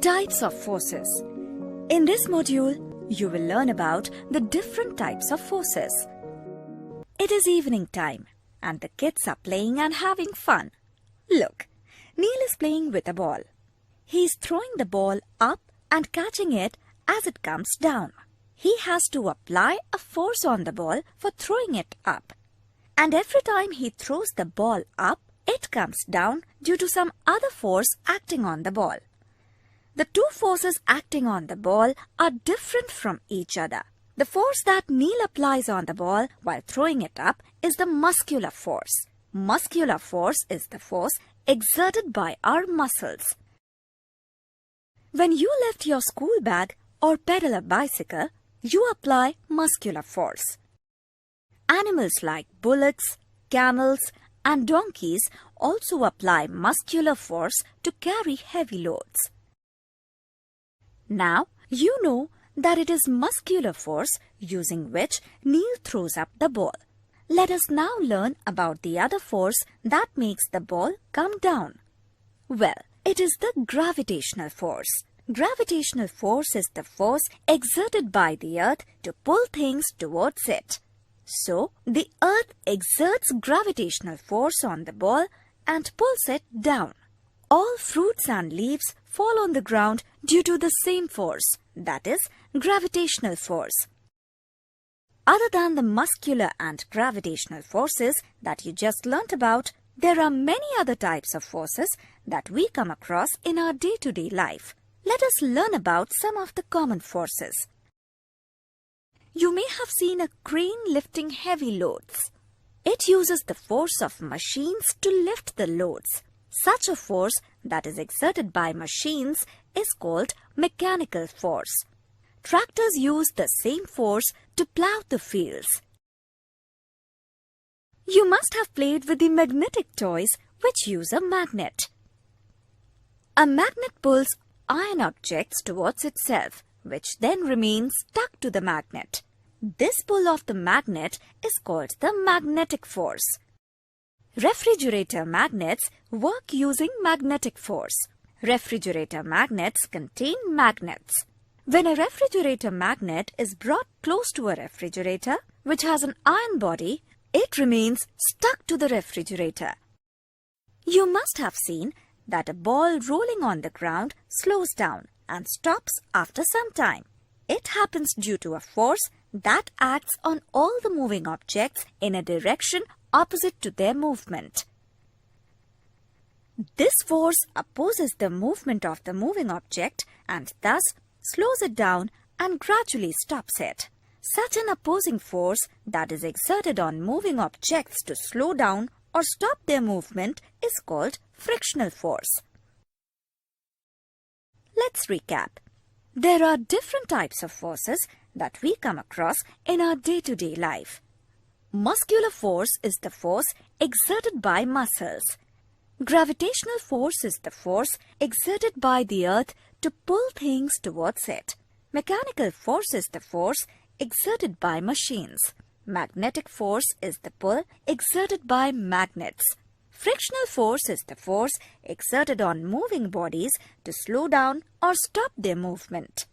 Types of forces. In this module, you will learn about the different types of forces. It is evening time and the kids are playing and having fun. Look, Neil is playing with a ball. He is throwing the ball up and catching it as it comes down. He has to apply a force on the ball for throwing it up. And every time he throws the ball up, it comes down due to some other force acting on the ball. The two forces acting on the ball are different from each other. The force that Neil applies on the ball while throwing it up is the muscular force. Muscular force is the force exerted by our muscles. When you lift your school bag or pedal a bicycle, you apply muscular force. Animals like bullocks, camels, and donkeys also apply muscular force to carry heavy loads. Now, you know that it is muscular force using which Neil throws up the ball. Let us now learn about the other force that makes the ball come down. Well, it is the gravitational force. Gravitational force is the force exerted by the earth to pull things towards it. So, the earth exerts gravitational force on the ball and pulls it down. All fruits and leaves fall on the ground due to the same force, that is, gravitational force. Other than the muscular and gravitational forces that you just learnt about, there are many other types of forces that we come across in our day-to-day life. Let us learn about some of the common forces. You may have seen a crane lifting heavy loads. It uses the force of machines to lift the loads. Such a force that is exerted by machines is called mechanical force. Tractors use the same force to plow the fields. You must have played with the magnetic toys which use a magnet. A magnet pulls iron objects towards itself, which then remains stuck to the magnet. This pull of the magnet is called the magnetic force. Refrigerator magnets work using magnetic force. Refrigerator magnets contain magnets. When a refrigerator magnet is brought close to a refrigerator, which has an iron body, it remains stuck to the refrigerator. You must have seen that a ball rolling on the ground slows down and stops after some time. It happens due to a force that acts on all the moving objects in a direction opposite to their movement. This force opposes the movement of the moving object and thus slows it down and gradually stops it. Such an opposing force that is exerted on moving objects to slow down or stop their movement is called frictional force. Let's recap. There are different types of forces that we come across in our day-to-day life. Muscular force is the force exerted by muscles. Gravitational force is the force exerted by the earth to pull things towards it. Mechanical force is the force exerted by machines. Magnetic force is the pull exerted by magnets. Frictional force is the force exerted on moving bodies to slow down or stop their movement.